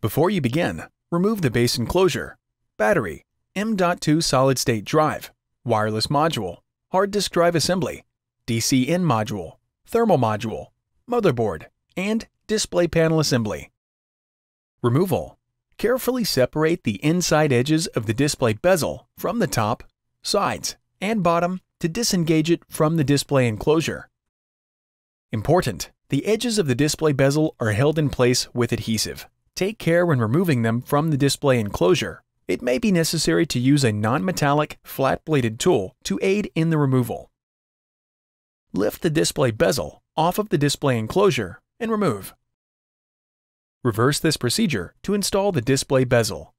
Before you begin, remove the base enclosure, battery, M.2 solid-state drive, wireless module, hard disk drive assembly, DC-in module, thermal module, motherboard, and display panel assembly. Removal. Carefully separate the inside edges of the display bezel from the top, sides, and bottom to disengage it from the display enclosure. Important: the edges of the display bezel are held in place with adhesive. Take care when removing them from the display enclosure. It may be necessary to use a non-metallic, flat-bladed tool to aid in the removal. Lift the display bezel off of the display enclosure and remove. Reverse this procedure to install the display bezel.